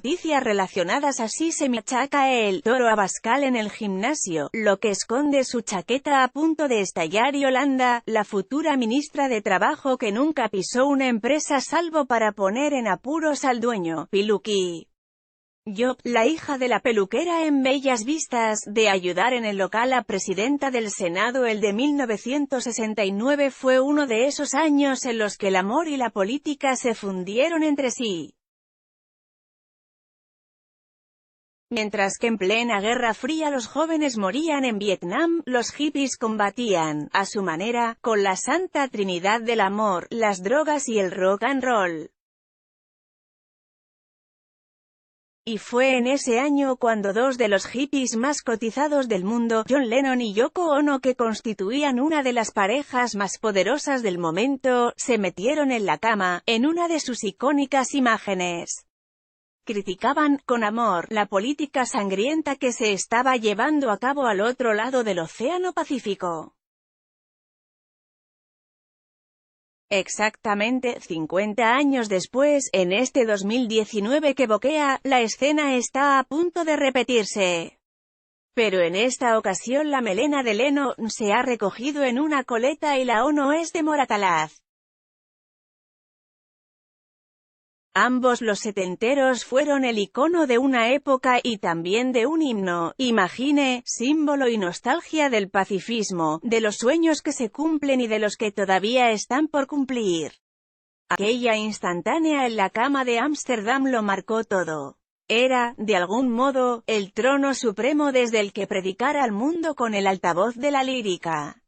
noticias relacionadas. Así se machaca el toro a Bascal en el gimnasio, lo que esconde su chaqueta a punto de estallar. Yolanda, la futura ministra de Trabajo que nunca pisó una empresa salvo para poner en apuros al dueño, Piluqui Job, la hija de la peluquera en Bellas Vistas, de ayudar en el local a presidenta del Senado. El de 1969 fue uno de esos años en los que el amor y la política se fundieron entre sí. Mientras que en plena Guerra Fría los jóvenes morían en Vietnam, los hippies combatían, a su manera, con la santa trinidad del amor, las drogas y el rock and roll. Y fue en ese año cuando dos de los hippies más cotizados del mundo, John Lennon y Yoko Ono, que constituían una de las parejas más poderosas del momento, se metieron en la cama, en una de sus icónicas imágenes. Criticaban, con amor, la política sangrienta que se estaba llevando a cabo al otro lado del Océano Pacífico. Exactamente 50 años después, en este 2019 que boquea, la escena está a punto de repetirse. Pero en esta ocasión la melena de Lennon se ha recogido en una coleta y la Ono es de Moratalaz. Ambos los setenteros fueron el icono de una época y también de un himno, imagine, símbolo y nostalgia del pacifismo, de los sueños que se cumplen y de los que todavía están por cumplir. Aquella instantánea en la cama de Ámsterdam lo marcó todo. Era, de algún modo, el trono supremo desde el que predicar al mundo con el altavoz de la lírica.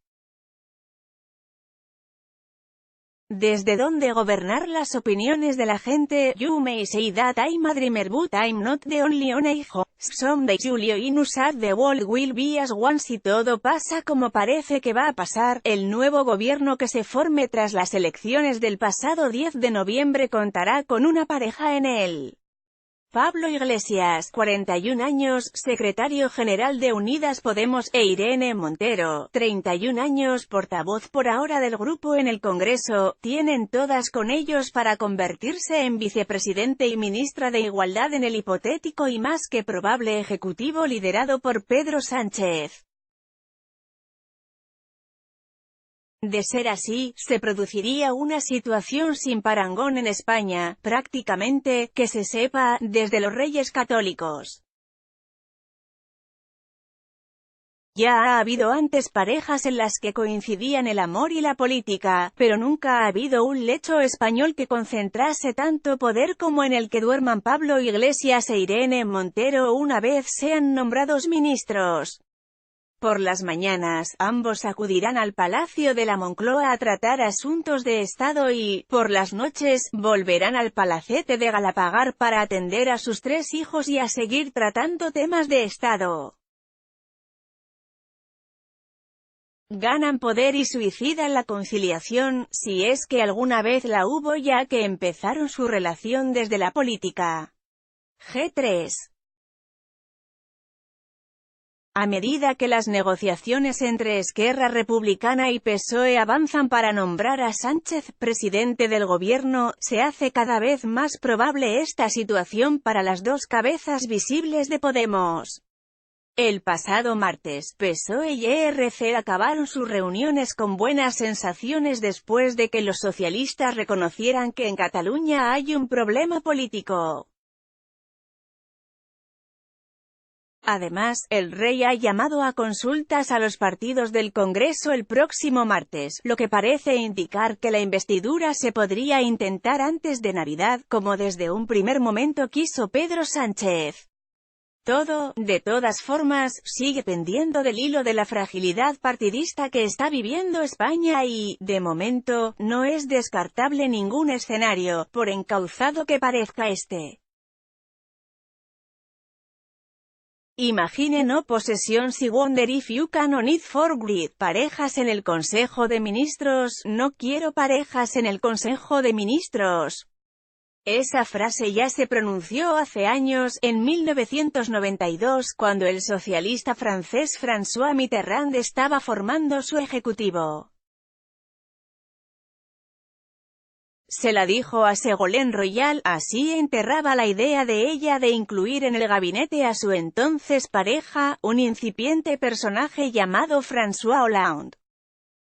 Desde donde gobernar las opiniones de la gente. You may say that I'm a dreamer but I'm not the only one I hope. Someday Julio Inusat the world will be as one. Si todo pasa como parece que va a pasar, el nuevo gobierno que se forme tras las elecciones del pasado 10 de noviembre contará con una pareja en él. Pablo Iglesias, 41 años, secretario general de Unidas Podemos, e Irene Montero, 31 años, portavoz por ahora del grupo en el Congreso, tienen todas con ellos para convertirse en vicepresidente y ministra de Igualdad en el hipotético y más que probable ejecutivo liderado por Pedro Sánchez. De ser así, se produciría una situación sin parangón en España, prácticamente, que se sepa, desde los Reyes Católicos. Ya ha habido antes parejas en las que coincidían el amor y la política, pero nunca ha habido un lecho español que concentrase tanto poder como en el que duerman Pablo Iglesias e Irene Montero una vez sean nombrados ministros. Por las mañanas, ambos acudirán al Palacio de la Moncloa a tratar asuntos de Estado y, por las noches, volverán al Palacete de Galapagar para atender a sus 3 hijos y a seguir tratando temas de Estado. Ganan poder y suicidan la conciliación, si es que alguna vez la hubo, ya que empezaron su relación desde la política. G3. A medida que las negociaciones entre Esquerra Republicana y PSOE avanzan para nombrar a Sánchez presidente del gobierno, se hace cada vez más probable esta situación para las dos cabezas visibles de Podemos. El pasado martes, PSOE y ERC acabaron sus reuniones con buenas sensaciones después de que los socialistas reconocieran que en Cataluña hay un problema político. Además, el rey ha llamado a consultas a los partidos del Congreso el próximo martes, lo que parece indicar que la investidura se podría intentar antes de Navidad, como desde un primer momento quiso Pedro Sánchez. Todo, de todas formas, sigue pendiendo del hilo de la fragilidad partidista que está viviendo España y, de momento, no es descartable ningún escenario, por encauzado que parezca este. Imagine no possession si wonder if you can on it for greed. Parejas en el Consejo de Ministros. No quiero parejas en el Consejo de Ministros. Esa frase ya se pronunció hace años, en 1992, cuando el socialista francés François Mitterrand estaba formando su ejecutivo. Se la dijo a Ségolène Royal, así enterraba la idea de ella de incluir en el gabinete a su entonces pareja, un incipiente personaje llamado François Hollande.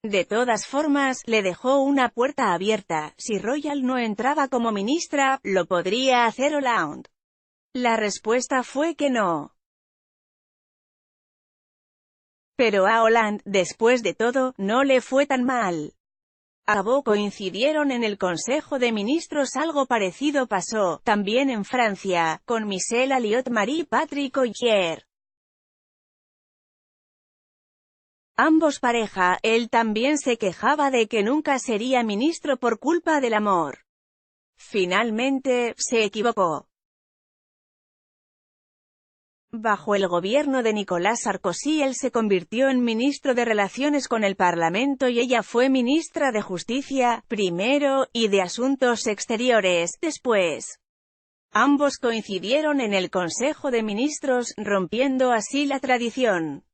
De todas formas, le dejó una puerta abierta: si Royal no entraba como ministra, lo podría hacer Hollande. La respuesta fue que no. Pero a Hollande, después de todo, no le fue tan mal. Acabó coincidieron en el Consejo de Ministros. Algo parecido pasó, también en Francia, con Michel Alliot-Marie Patrick Ogier. Ambos pareja, él también se quejaba de que nunca sería ministro por culpa del amor. Finalmente, se equivocó. Bajo el gobierno de Nicolas Sarkozy él se convirtió en ministro de Relaciones con el Parlamento y ella fue ministra de Justicia, primero, y de Asuntos Exteriores, después. Ambos coincidieron en el Consejo de Ministros, rompiendo así la tradición.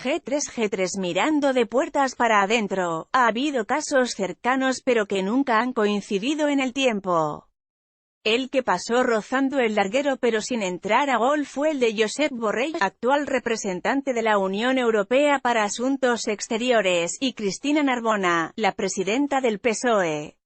G3 mirando de puertas para adentro. Ha habido casos cercanos pero que nunca han coincidido en el tiempo. El que pasó rozando el larguero pero sin entrar a gol fue el de Josep Borrell, actual representante de la Unión Europea para Asuntos Exteriores, y Cristina Narbona, la presidenta del PSOE.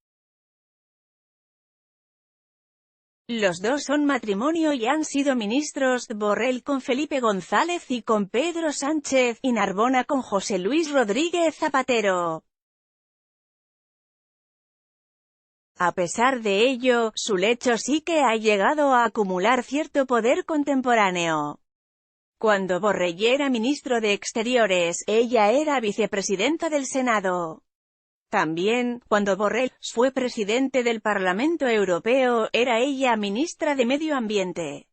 Los dos son matrimonio y han sido ministros, Borrell con Felipe González y con Pedro Sánchez, y Narbona con José Luis Rodríguez Zapatero. A pesar de ello, su lecho sí que ha llegado a acumular cierto poder contemporáneo. Cuando Borrell era ministro de Exteriores, ella era vicepresidenta del Senado. También, cuando Borrell fue presidente del Parlamento Europeo, era ella ministra de Medio Ambiente.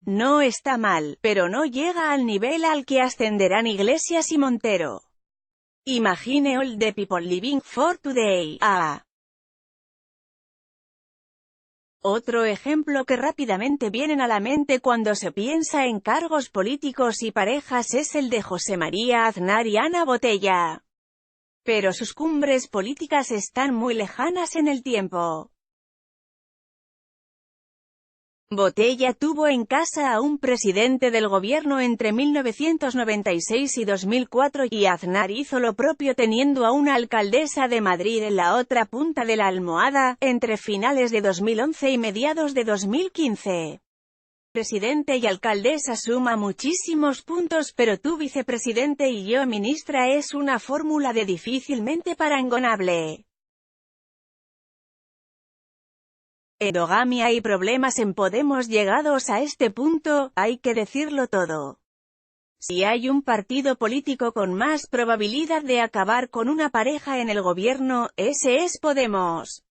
No está mal, pero no llega al nivel al que ascenderán Iglesias y Montero. Imagine all the people living for today. Otro ejemplo que rápidamente vienen a la mente cuando se piensa en cargos políticos y parejas es el de José María Aznar y Ana Botella. Pero sus cumbres políticas están muy lejanas en el tiempo. Botella tuvo en casa a un presidente del gobierno entre 1996 y 2004, y Aznar hizo lo propio teniendo a una alcaldesa de Madrid en la otra punta de la almohada, entre finales de 2011 y mediados de 2015. Presidente y alcaldesa suma muchísimos puntos, pero tú vicepresidente y yo ministra es una fórmula de difícilmente parangonable. Endogamia y problemas en Podemos. Llegados a este punto, hay que decirlo todo. Si hay un partido político con más probabilidad de acabar con una pareja en el gobierno, ese es Podemos.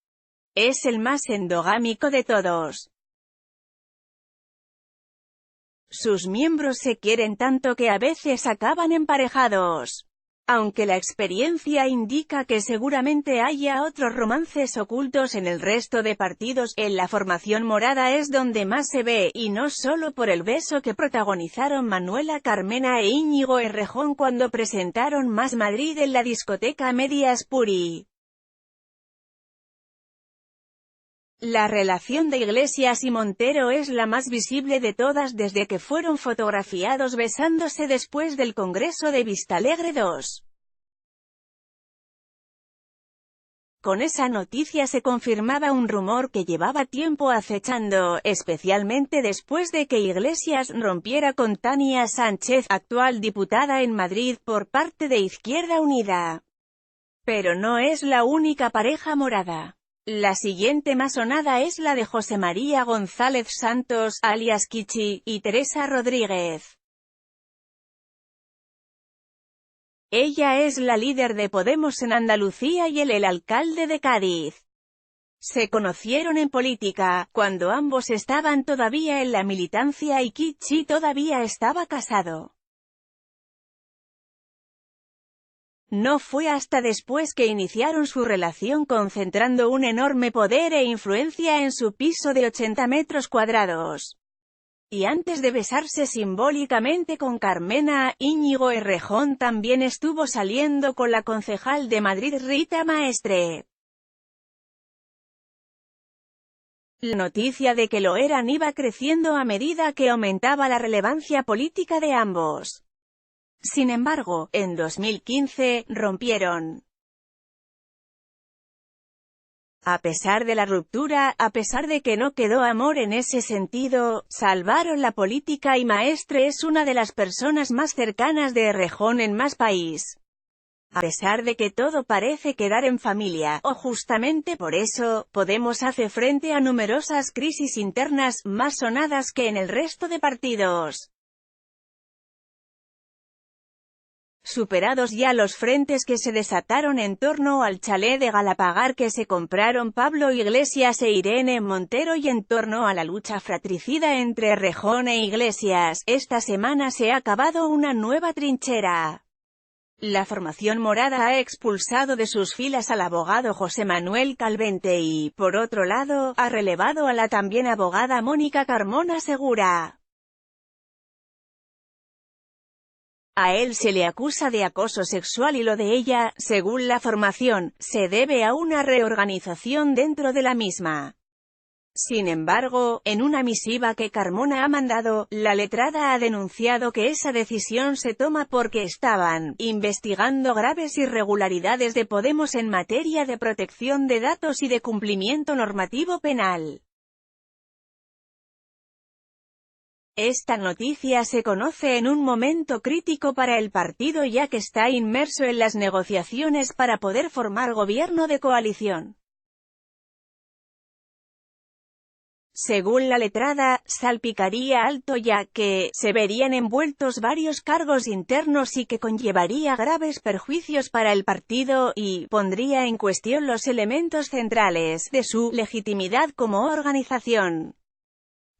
Es el más endogámico de todos. Sus miembros se quieren tanto que a veces acaban emparejados. Aunque la experiencia indica que seguramente haya otros romances ocultos en el resto de partidos, en la formación morada es donde más se ve, y no solo por el beso que protagonizaron Manuela Carmena e Íñigo Errejón cuando presentaron Más Madrid en la discoteca Medias Puri. La relación de Iglesias y Montero es la más visible de todas desde que fueron fotografiados besándose después del Congreso de Vistalegre II. Con esa noticia se confirmaba un rumor que llevaba tiempo acechando, especialmente después de que Iglesias rompiera con Tania Sánchez, actual diputada en Madrid por parte de Izquierda Unida. Pero no es la única pareja morada. La siguiente más sonada es la de José María González Santos, alias Kichi, y Teresa Rodríguez. Ella es la líder de Podemos en Andalucía y él el alcalde de Cádiz. Se conocieron en política, cuando ambos estaban todavía en la militancia y Kichi todavía estaba casado. No fue hasta después que iniciaron su relación concentrando un enorme poder e influencia en su piso de 80 metros cuadrados. Y antes de besarse simbólicamente con Carmena, Íñigo Errejón también estuvo saliendo con la concejal de Madrid Rita Maestre. La noticia de que lo eran iba creciendo a medida que aumentaba la relevancia política de ambos. Sin embargo, en 2015, rompieron. A pesar de la ruptura, a pesar de que no quedó amor en ese sentido, salvaron la política y Maestre es una de las personas más cercanas de Errejón en Más País. A pesar de que todo parece quedar en familia, o justamente por eso, Podemos hace frente a numerosas crisis internas, más sonadas que en el resto de partidos. Superados ya los frentes que se desataron en torno al chalet de Galapagar que se compraron Pablo Iglesias e Irene Montero y en torno a la lucha fratricida entre Errejón e Iglesias, esta semana se ha cavado una nueva trinchera. La formación morada ha expulsado de sus filas al abogado José Manuel Calvente y, por otro lado, ha relevado a la también abogada Mónica Carmona Segura. A él se le acusa de acoso sexual y lo de ella, según la formación, se debe a una reorganización dentro de la misma. Sin embargo, en una misiva que Carmona ha mandado, la letrada ha denunciado que esa decisión se toma porque estaban investigando graves irregularidades de Podemos en materia de protección de datos y de cumplimiento normativo penal. Esta noticia se conoce en un momento crítico para el partido ya que está inmerso en las negociaciones para poder formar gobierno de coalición. Según la letrada, salpicaría alto ya que se verían envueltos varios cargos internos y que conllevaría graves perjuicios para el partido, y pondría en cuestión los elementos centrales de su legitimidad como organización.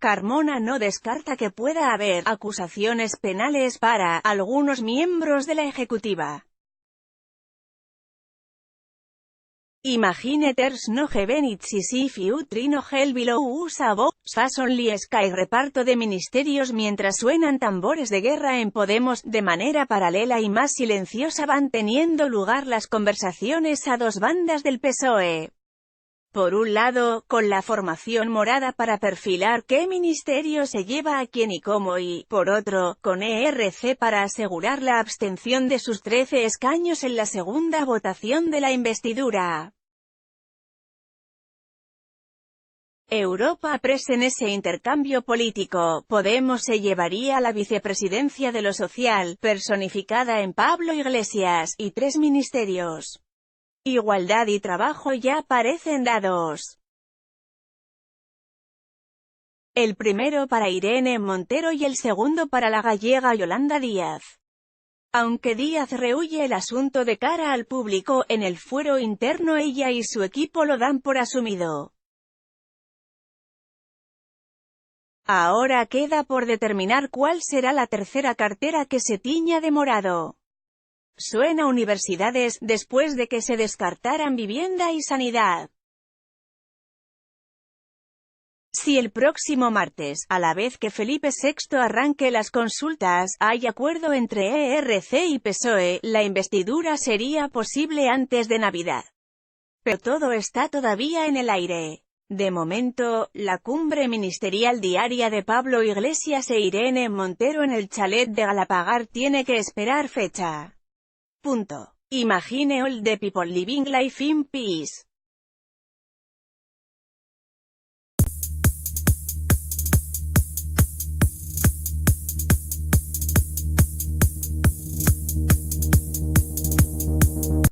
Carmona no descarta que pueda haber acusaciones penales para algunos miembros de la ejecutiva. Imaginators no heaven it's easy if you try no hell below us above, fason sky reparto de ministerios mientras suenan tambores de guerra en Podemos, de manera paralela y más silenciosa van teniendo lugar las conversaciones a dos bandas del PSOE. Por un lado, con la formación morada para perfilar qué ministerio se lleva a quién y cómo y, por otro, con ERC para asegurar la abstención de sus 13 escaños en la segunda votación de la investidura. Europa Press. En ese intercambio político, Podemos se llevaría la vicepresidencia de lo social, personificada en Pablo Iglesias, y 3 ministerios. Igualdad y trabajo ya parecen dados. El primero para Irene Montero y el segundo para la gallega Yolanda Díaz. Aunque Díaz rehúye el asunto de cara al público, en el fuero interno ella y su equipo lo dan por asumido. Ahora queda por determinar cuál será la tercera cartera que se tiña de morado. Suena universidades, después de que se descartaran vivienda y sanidad. Si el próximo martes, a la vez que Felipe VI arranque las consultas, hay acuerdo entre ERC y PSOE, la investidura sería posible antes de Navidad. Pero todo está todavía en el aire. De momento, la cumbre ministerial diaria de Pablo Iglesias e Irene Montero en el chalet de Galapagar tiene que esperar fecha. Imagine all the people living life in peace.